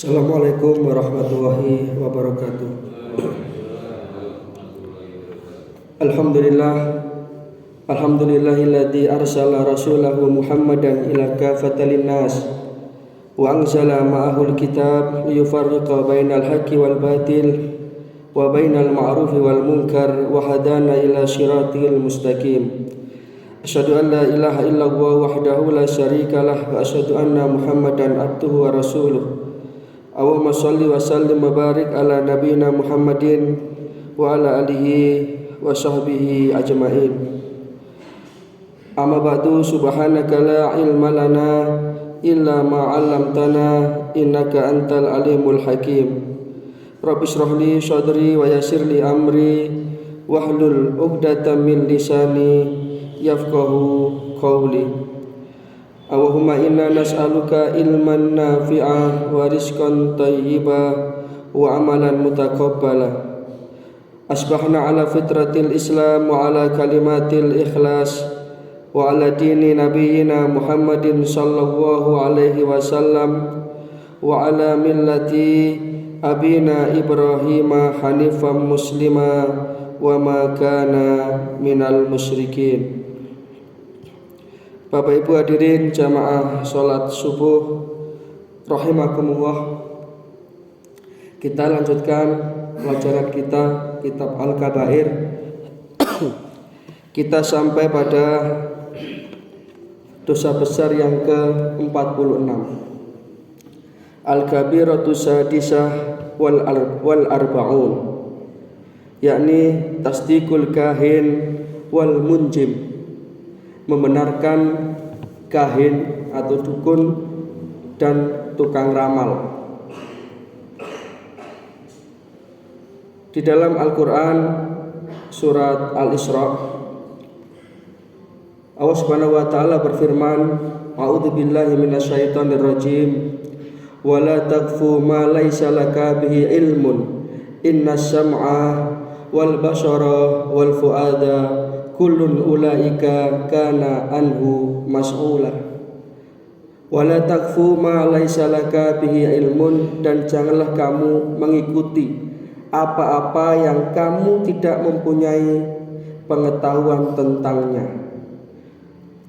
Assalamualaikum warahmatullahi wabarakatuh. Alhamdulillahilladzi arsala rasulahu Muhammadan ila kafatal linnas wa anzala ma'ahul kitab liyufarriqa bainal haqqi wal batil wa bainal ma'rufi wal munkar wa hadana ila syiratil mustaqim. Asyhadu an la ilaha illallah wahdahu la syarikalah wa asyhadu anna Muhammadan abduhu wa rasuluh. Allahumma shalli wa sallim wa barik ala nabiyyina Muhammadin wa ala alihi wa sahbihi ajma'in. Amma ba'du, subhanaka la ilma lana illa ma 'allamtana innaka antal alimul hakim. Rabbi shrah li sadri wa yassir li amri wahlul 'uqdatam min lisani yafqahu qawli. Allahumma inna nas'aluka ilman nafi'a wa rizqan thayyiba wa amalan mutaqabbala. Asbahna ala fitratil Islam wa ala kalimatil ikhlas wa ala dini nabiyyina Muhammadin sallallahu alaihi wasallam wa ala millati abina Ibrahim hanifan muslima wa ma kana minal musyrikin. Bapak Ibu hadirin jamaah sholat subuh rahimakumullah. Kita lanjutkan pelajaran kita kitab Al-Kabair. Kita sampai pada dosa besar yang ke-46. Al-Kabiratu sadisah wal arba'un, yakni tasdikul kahin wal munjim, membenarkan kahin atau dukun dan tukang ramal. Di dalam Al-Quran surat Al-Isra, Allah Subhanahu wa taala berfirman, a'udzubillahi minasyaitonir rajim, wa la taqfu ma laisa laka bihi ilmun, innas sam'a wal basara wal fuada kullun ulaika kana anhu mas'ula. Wala takfu ma laisa laka bihi ilmun, dan janganlah kamu mengikuti apa-apa yang kamu tidak mempunyai pengetahuan tentangnya.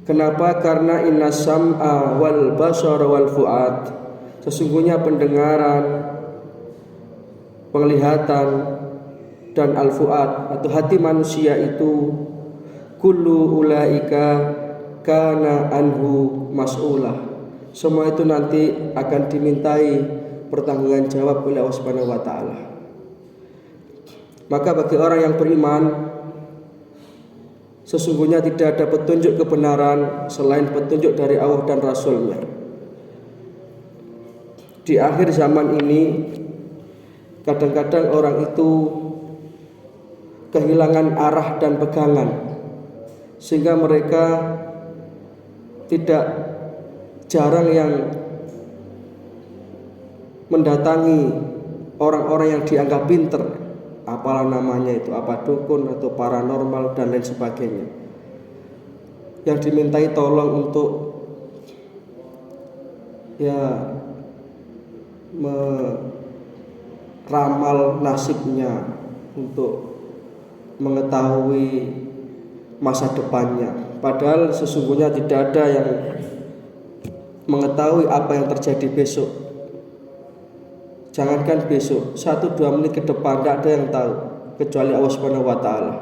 Kenapa? Karena innas sam'a wal basara wal fuad, sesungguhnya pendengaran, penglihatan, dan al-fuad atau hati manusia itu kullu ulaika kana anhu mas'ulah, semua itu nanti akan dimintai pertanggungjawaban jawab oleh Allah Subhanahu wa taala. Maka bagi orang yang beriman, sesungguhnya tidak ada petunjuk kebenaran selain petunjuk dari Allah dan Rasul-Nya. Di akhir zaman ini kadang-kadang orang itu kehilangan arah dan pegangan, sehingga mereka tidak jarang yang mendatangi orang-orang yang dianggap pinter, apalah namanya itu, apa dukun atau paranormal dan lain sebagainya, yang dimintai tolong untuk meramal nasibnya, untuk mengetahui masa depannya. Padahal sesungguhnya tidak ada yang mengetahui apa yang terjadi besok. Jangankan besok, 1-2 menit ke depan tidak ada yang tahu kecuali Allah Subhanahu wa taala.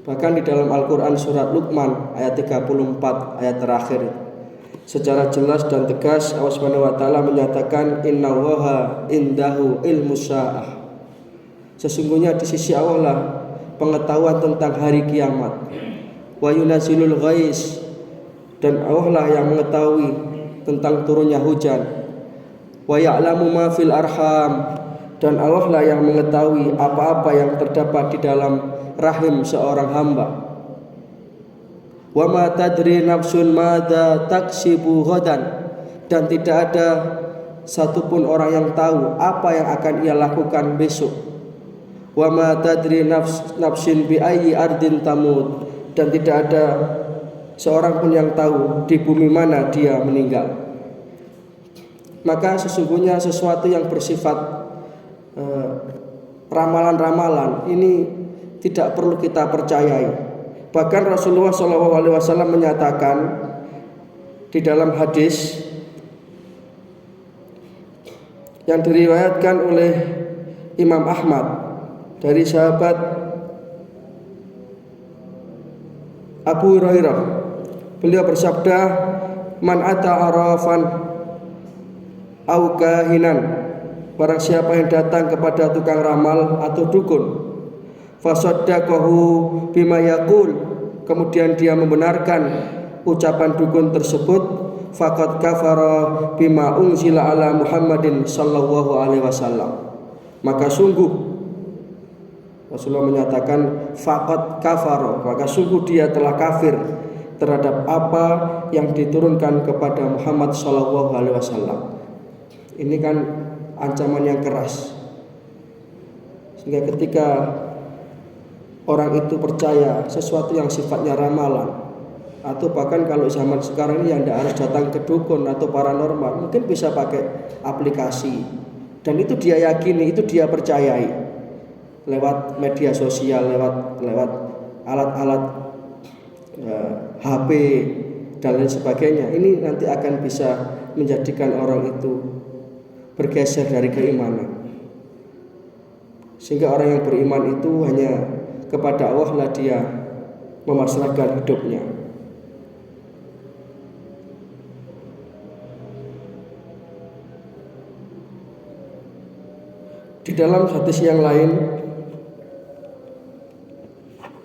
Bahkan di dalam Al-Quran surat Luqman ayat 34 ayat terakhir, secara jelas dan tegas Allah Subhanahu wa taala menyatakan innallaha indahu ilmus sa'ah, sesungguhnya di sisi Allah lah pengetahuan tentang hari kiamat. Wa yunazilul ghais, dan Allah lah yang mengetahui tentang turunnya hujan. Wa ya'lamu ma fil arham, dan Allah lah yang mengetahui apa-apa yang terdapat di dalam rahim seorang hamba. Wa ma tadri nafsun madza taksibu ghadan, dan tidak ada satupun orang yang tahu apa yang akan ia lakukan besok. Wa ma tadri nafsin bi ayyi ardin tamut, dan tidak ada seorang pun yang tahu di bumi mana dia meninggal. maka sesungguhnya sesuatu yang bersifat ramalan-ramalan ini tidak perlu kita percayai. Bahkan Rasulullah SAW menyatakan di dalam hadis yang diriwayatkan oleh Imam Ahmad dari sahabat Abu Hurairah, beliau bersabda, man ata arafan au kahinan, barang siapa yang datang kepada tukang ramal atau dukun, fasaddaqahu bima yaqul, kemudian dia membenarkan ucapan dukun tersebut, faqad kafara bima unzila ala Muhammadin sallallahu alaihi wasallam, maka sungguh Rasulullah menyatakan faqad kafara, maka sungguh dia telah kafir terhadap apa yang diturunkan kepada Muhammad sallallahu alaihi wasallam. Ini kan ancaman yang keras, sehingga ketika orang itu percaya sesuatu yang sifatnya ramalan, atau bahkan kalau zaman sekarang ini yang tidak harus datang ke dukun atau paranormal, mungkin bisa pakai aplikasi, dan itu dia yakini, itu dia percayai lewat media sosial, lewat alat-alat HP dan lain sebagainya. Ini nanti akan bisa menjadikan orang itu bergeser dari keimanan, sehingga orang yang beriman itu hanya kepada Allah lah dia memasrahkan hidupnya. Di dalam hadis yang lain,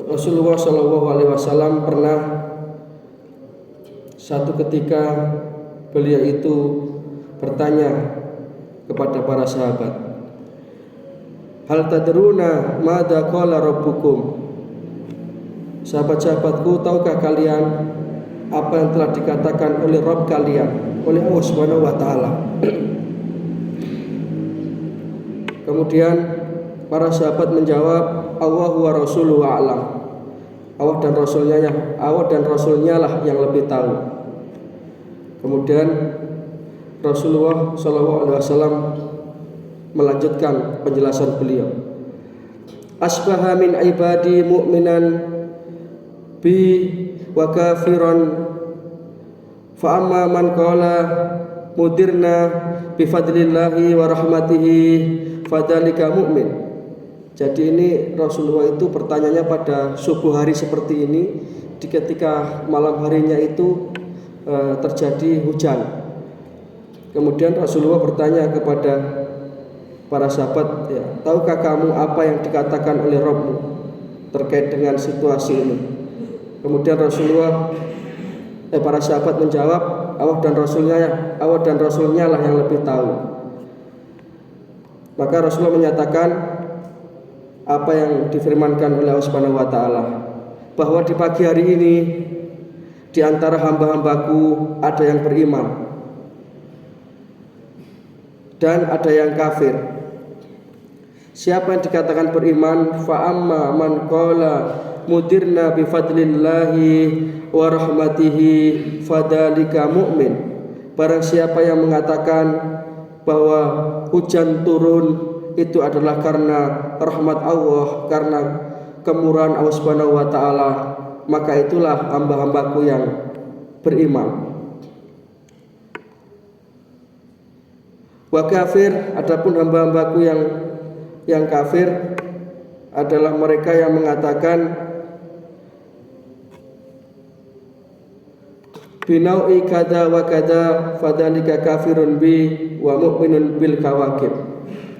Rasulullah SAW pernah satu ketika beliau itu bertanya kepada para sahabat, hal tadruna madza qala rabbukum, sahabat-sahabatku, tahukah kalian apa yang telah dikatakan oleh Rabb kalian, oleh Allah Subhanahu wa taala? Kemudian para sahabat menjawab, Allah wa rasuluhu a'lam, Allah dan Rasulnya lah yang lebih tahu. Kemudian Rasulullah SAW melanjutkan penjelasan beliau, asbaha min ibadi mu'minan bi wa kafiran, fa amma man qala mudirna bi fadlillahi wa rahmatihi fadzalika mu'min. Jadi ini Rasulullah itu bertanyanya pada subuh hari seperti ini, di ketika malam harinya itu terjadi hujan. Kemudian Rasulullah bertanya kepada para sahabat, ya, tahukah kamu apa yang dikatakan oleh Rabbmu terkait dengan situasi ini? Kemudian para sahabat menjawab, Allah dan Rasulnya lah yang lebih tahu. Maka Rasulullah menyatakan apa yang difirmankan oleh Allah Subhanahu wa taala, bahwa di pagi hari ini di antara hamba-hambaku ada yang beriman dan ada yang kafir. Siapa yang dikatakan beriman, fa amma man qala mudirna bi fadlillahi wa rahmatihi fadzalika mu'min. Barang siapa yang mengatakan bahwa hujan turun itu adalah karena rahmat Allah, karena kemurahan Allah Subhanahu wa taala, maka itulah hamba-hambaku yang beriman. Wa kafir, adapun hamba-hambaku yang kafir adalah mereka yang mengatakan binau'i kada wa kada fadzalika kafirun bi wa mu'minun bil kawakib.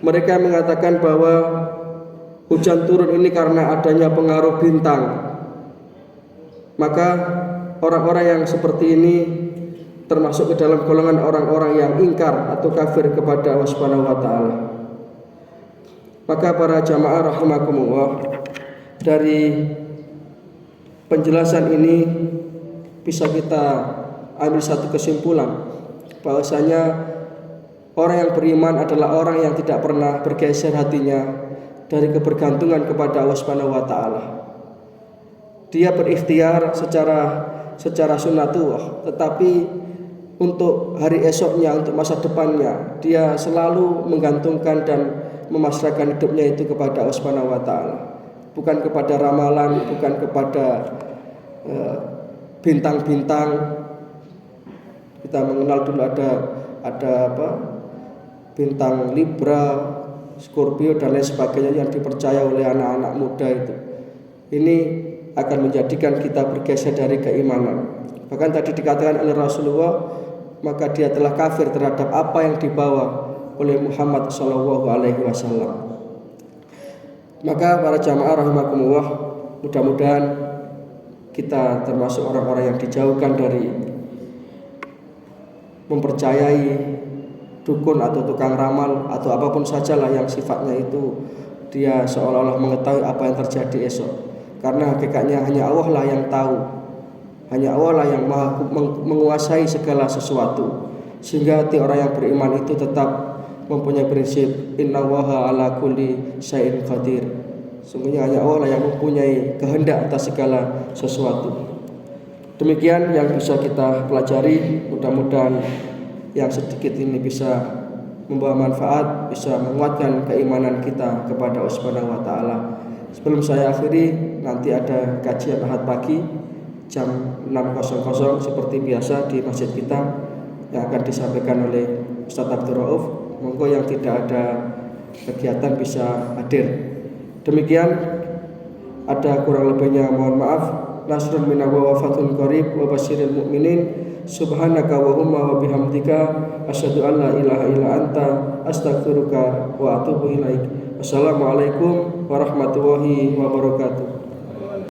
Mereka mengatakan bahwa hujan turun ini karena adanya pengaruh bintang. Maka orang-orang yang seperti ini termasuk ke dalam golongan orang-orang yang ingkar atau kafir kepada Allah Subhanahu wa taala. Maka para jamaah rahimakumullah, dari penjelasan ini bisa kita ambil satu kesimpulan, bahwasanya orang yang beriman adalah orang yang tidak pernah bergeser hatinya dari kebergantungan kepada Allah Subhanahu wa taala. Dia berikhtiar secara sunnatullah, tetapi untuk hari esoknya, untuk masa depannya. Dia selalu menggantungkan dan memasrahkan hidupnya itu kepada Allah Subhanahu wa taala. Bukan kepada ramalan, bukan kepada bintang-bintang. Kita mengenal dulu ada apa? Bintang Libra, Scorpio dan lain sebagainya yang dipercaya oleh anak-anak muda itu. Ini akan menjadikan kita bergeser dari keimanan. Bahkan tadi dikatakan oleh Rasulullah, maka dia telah kafir terhadap apa yang dibawa oleh Muhammad sallallahu alaihi wasallam. Maka para jamaah rahimakumullah, mudah-mudahan kita termasuk orang-orang yang dijauhkan dari mempercayai dukun atau tukang ramal atau apapun sajalah yang sifatnya itu dia seolah-olah mengetahui apa yang terjadi esok. Karena hakikatnya hanya Allah lah yang tahu, hanya Allah lah yang maha menguasai segala sesuatu. Sehingga hati orang yang beriman itu tetap mempunyai prinsip innallaha ala kulli syai'in qadir. Sungguhnya hanya Allah lah yang mempunyai kehendak atas segala sesuatu. Demikian yang bisa kita pelajari, mudah-mudahan yang sedikit ini bisa membawa manfaat, bisa menguatkan keimanan kita kepada Allah Subhanahu wa taala. Sebelum saya akhiri, nanti ada kajian Ahad pagi jam 6.00 seperti biasa di masjid kita yang akan disampaikan oleh Ustaz Abdul Rauf. Monggo yang tidak ada kegiatan bisa hadir. Demikian, ada kurang lebihnya mohon maaf. Nasrun minallah wa fathun qarib wa basyiril mu'minin. Subhanaka wa humma wa bihamdika asyhadu an la ilaha illa anta astaghfiruka wa atubu ilaik. Wassalamualaikum warahmatullahi wabarakatuh.